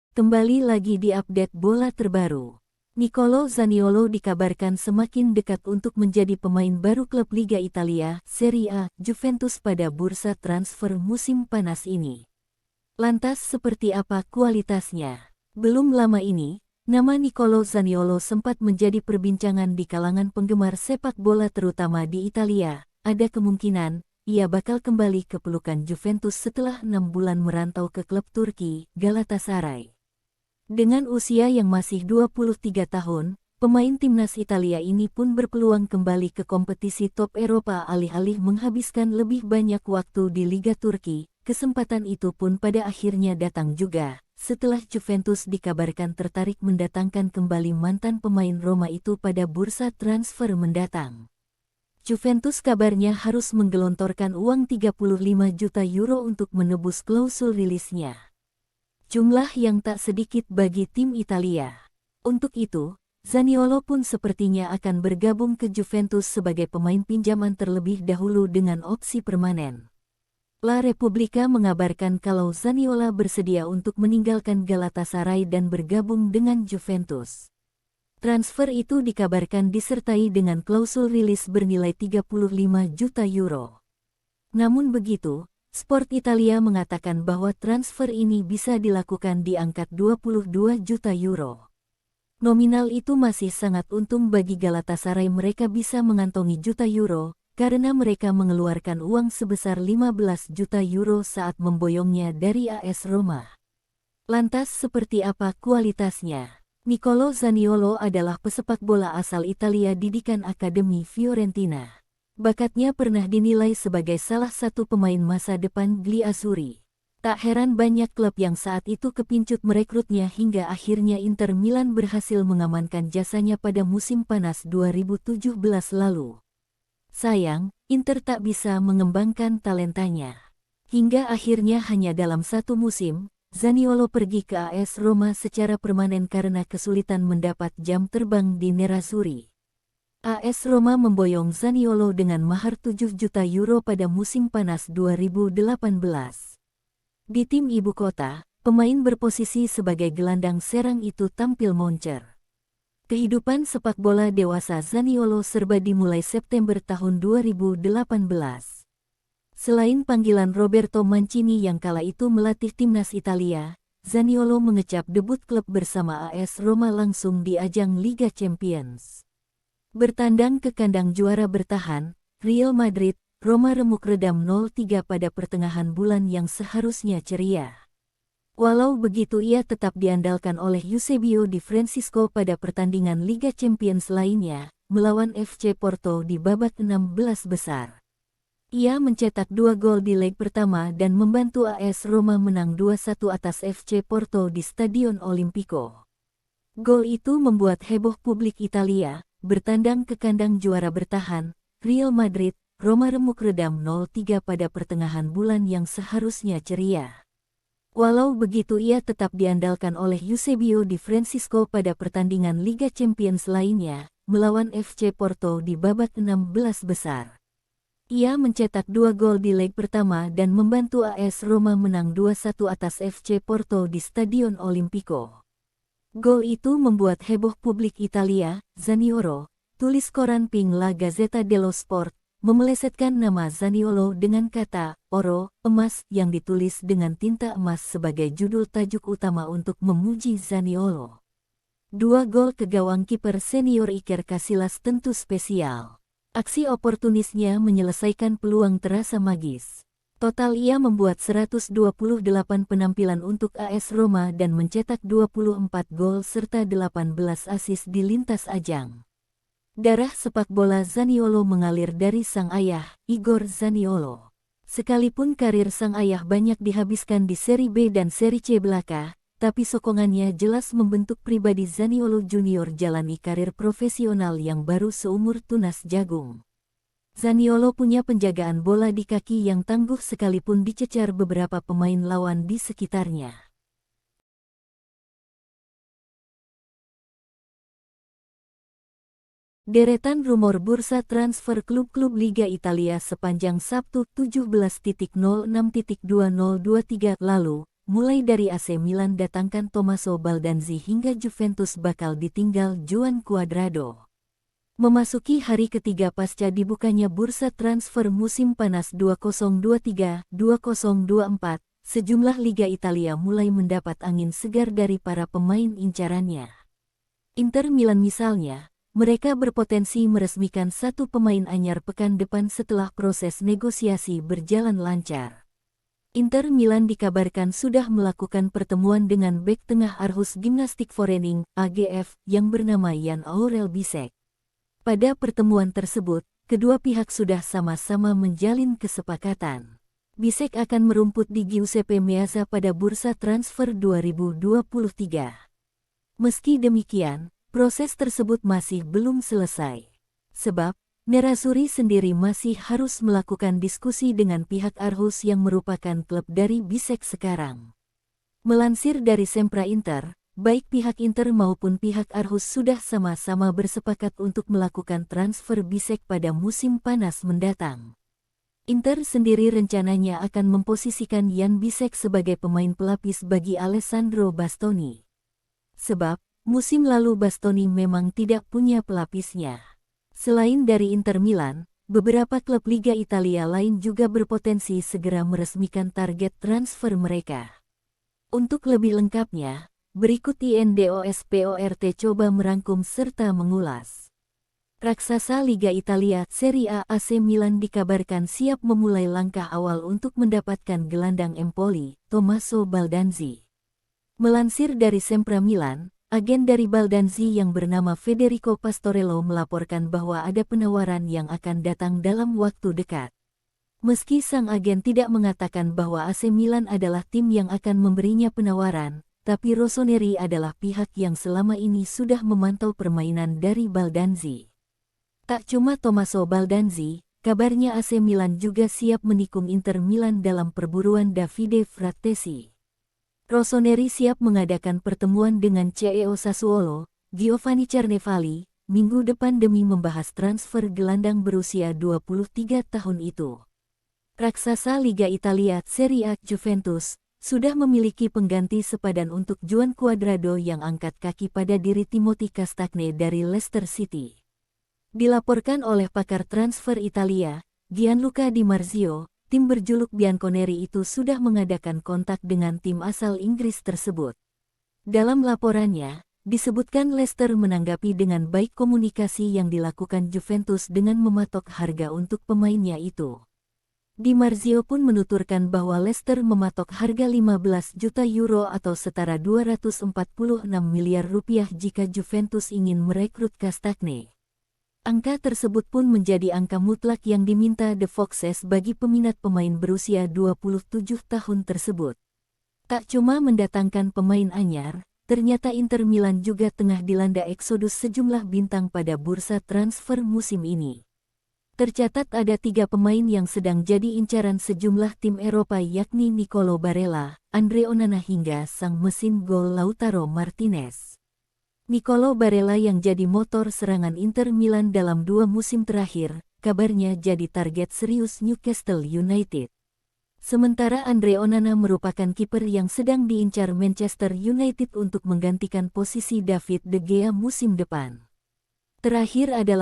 Kembali lagi di update bola terbaru. Nicolo Zaniolo dikabarkan semakin dekat untuk menjadi pemain baru klub Liga Italia, Serie A, Juventus pada bursa transfer musim panas ini. Lantas seperti apa kualitasnya? Belum lama ini, nama Nicolo Zaniolo sempat menjadi perbincangan di kalangan penggemar sepak bola terutama di Italia. Ada kemungkinan ia bakal kembali ke pelukan Juventus setelah 6 bulan merantau ke klub Turki, Galatasaray. Dengan usia yang masih 23 tahun, pemain timnas Italia ini pun berpeluang kembali ke kompetisi top Eropa alih-alih menghabiskan lebih banyak waktu di Liga Turki. Kesempatan itu pun pada akhirnya datang juga, setelah Juventus dikabarkan tertarik mendatangkan kembali mantan pemain Roma itu pada bursa transfer mendatang. Juventus kabarnya harus menggelontorkan uang 35 juta euro untuk menebus klausul rilisnya. Jumlah yang tak sedikit bagi tim Italia. Untuk itu, Zaniolo pun sepertinya akan bergabung ke Juventus sebagai pemain pinjaman terlebih dahulu dengan opsi permanen. La Repubblica mengabarkan kalau Zaniolo bersedia untuk meninggalkan Galatasaray dan bergabung dengan Juventus. Transfer itu dikabarkan disertai dengan klausul rilis bernilai 35 juta euro. Namun begitu, Sport Italia mengatakan bahwa transfer ini bisa dilakukan di angka 22 juta euro. Nominal itu masih sangat untung bagi Galatasaray, mereka bisa mengantongi juta euro, karena mereka mengeluarkan uang sebesar 15 juta euro saat memboyongnya dari AS Roma. Lantas seperti apa kualitasnya? Nicolo Zaniolo adalah pesepak bola asal Italia didikan Akademi Fiorentina. Bakatnya pernah dinilai sebagai salah satu pemain masa depan Gliazzurri. Tak heran banyak klub yang saat itu kepincut merekrutnya hingga akhirnya Inter Milan berhasil mengamankan jasanya pada musim panas 2017 lalu. Sayang, Inter tak bisa mengembangkan talentanya. Hingga akhirnya hanya dalam satu musim, Zaniolo pergi ke AS Roma secara permanen karena kesulitan mendapat jam terbang di Nerazzurri. AS Roma memboyong Zaniolo dengan mahar 7 juta euro pada musim panas 2018. Di tim ibu kota, pemain berposisi sebagai gelandang serang itu tampil moncer. Kehidupan sepak bola dewasa Zaniolo serba dimulai September tahun 2018. Selain panggilan Roberto Mancini yang kala itu melatih timnas Italia, Zaniolo mengecap debut klub bersama AS Roma langsung di ajang Liga Champions. Bertandang ke kandang juara bertahan, Real Madrid, Roma remuk redam 0-3 pada pertengahan bulan yang seharusnya ceria. Walau begitu ia tetap diandalkan oleh Eusebio Di Francesco pada pertandingan Liga Champions lainnya, melawan FC Porto di babak 16 besar. Ia mencetak 2 gol di leg pertama dan membantu AS Roma menang 2-1 atas FC Porto di Stadion Olimpico. Gol itu membuat heboh publik Italia. Bertandang ke kandang juara bertahan, Real Madrid, Roma remuk redam 0-3 pada pertengahan bulan yang seharusnya ceria. Walau begitu ia tetap diandalkan oleh Eusebio Di Francesco pada pertandingan Liga Champions lainnya, melawan FC Porto di babak 16 besar. Ia mencetak 2 gol di leg pertama dan membantu AS Roma menang 2-1 atas FC Porto di Stadion Olimpico. Gol itu membuat heboh publik Italia. Zaniolo, tulis koran Ping La Gazzetta dello Sport, memelesetkan nama Zaniolo dengan kata "oro", emas, yang ditulis dengan tinta emas sebagai judul tajuk utama untuk memuji Zaniolo. 2 gol ke gawang kiper senior Iker Casillas tentu spesial. Aksi oportunisnya menyelesaikan peluang terasa magis. Total ia membuat 128 penampilan untuk AS Roma dan mencetak 24 gol serta 18 assist di lintas ajang. Darah sepak bola Zaniolo mengalir dari sang ayah, Igor Zaniolo. Sekalipun karir sang ayah banyak dihabiskan di Serie B dan Serie C belaka, tapi sokongannya jelas membentuk pribadi Zaniolo Junior jalani karir profesional yang baru seumur tunas jagung. Zaniolo punya penjagaan bola di kaki yang tangguh sekalipun dicecar beberapa pemain lawan di sekitarnya. Deretan rumor bursa transfer klub-klub Liga Italia sepanjang Sabtu 17.06.2023 lalu mulai dari AC Milan datangkan Tommaso Baldanzi hingga Juventus bakal ditinggal Juan Cuadrado. Memasuki hari ketiga pasca dibukanya bursa transfer musim panas 2023-2024, sejumlah liga Italia mulai mendapat angin segar dari para pemain incarannya. Inter Milan misalnya, mereka berpotensi meresmikan satu pemain anyar pekan depan setelah proses negosiasi berjalan lancar. Inter Milan dikabarkan sudah melakukan pertemuan dengan bek tengah Aarhus Gymnastic Vereniging (AGF) yang bernama Jan Aurel Bisek. Pada pertemuan tersebut, kedua pihak sudah sama-sama menjalin kesepakatan. Bisek akan merumput di Giuseppe Meazza pada bursa transfer 2023. Meski demikian, proses tersebut masih belum selesai. Sebab, Nerazzurri sendiri masih harus melakukan diskusi dengan pihak Aarhus yang merupakan klub dari Bisek sekarang. Melansir dari Sempra Inter, baik pihak Inter maupun pihak Aarhus sudah sama-sama bersepakat untuk melakukan transfer Bisek pada musim panas mendatang. Inter sendiri rencananya akan memposisikan Jan Bisek sebagai pemain pelapis bagi Alessandro Bastoni. Sebab, musim lalu Bastoni memang tidak punya pelapisnya. Selain dari Inter Milan, beberapa klub Liga Italia lain juga berpotensi segera meresmikan target transfer mereka. Untuk lebih lengkapnya, berikut INDOSPORT coba merangkum serta mengulas. Raksasa Liga Italia Serie A AC Milan dikabarkan siap memulai langkah awal untuk mendapatkan gelandang Empoli, Tommaso Baldanzi. Melansir dari Sempra Milan, agen dari Baldanzi yang bernama Federico Pastorello melaporkan bahwa ada penawaran yang akan datang dalam waktu dekat. Meski sang agen tidak mengatakan bahwa AC Milan adalah tim yang akan memberinya penawaran, tapi Rossoneri adalah pihak yang selama ini sudah memantau permainan dari Baldanzi. Tak cuma Tommaso Baldanzi, kabarnya AC Milan juga siap menikung Inter Milan dalam perburuan Davide Frattesi. Rossoneri siap mengadakan pertemuan dengan CEO Sassuolo, Giovanni Carnevali, minggu depan demi membahas transfer gelandang berusia 23 tahun itu. Raksasa Liga Italia Serie A Juventus sudah memiliki pengganti sepadan untuk Juan Cuadrado yang angkat kaki pada diri Timothy Castagne dari Leicester City. Dilaporkan oleh pakar transfer Italia, Gianluca Di Marzio, tim berjuluk Bianconeri itu sudah mengadakan kontak dengan tim asal Inggris tersebut. Dalam laporannya, disebutkan Leicester menanggapi dengan baik komunikasi yang dilakukan Juventus dengan mematok harga untuk pemainnya itu. Di Marzio pun menuturkan bahwa Leicester mematok harga 15 juta euro atau setara 246 miliar rupiah jika Juventus ingin merekrut Castagne. Angka tersebut pun menjadi angka mutlak yang diminta The Foxes bagi peminat pemain berusia 27 tahun tersebut. Tak cuma mendatangkan pemain anyar, ternyata Inter Milan juga tengah dilanda eksodus sejumlah bintang pada bursa transfer musim ini. Tercatat ada 3 pemain yang sedang jadi incaran sejumlah tim Eropa yakni Nicolo Barella, Andre Onana hingga sang mesin gol Lautaro Martinez. Nicolo Barella yang jadi motor serangan Inter Milan dalam 2 musim terakhir, kabarnya jadi target serius Newcastle United. Sementara Andre Onana merupakan kiper yang sedang diincar Manchester United untuk menggantikan posisi David De Gea musim depan. Terakhir adalah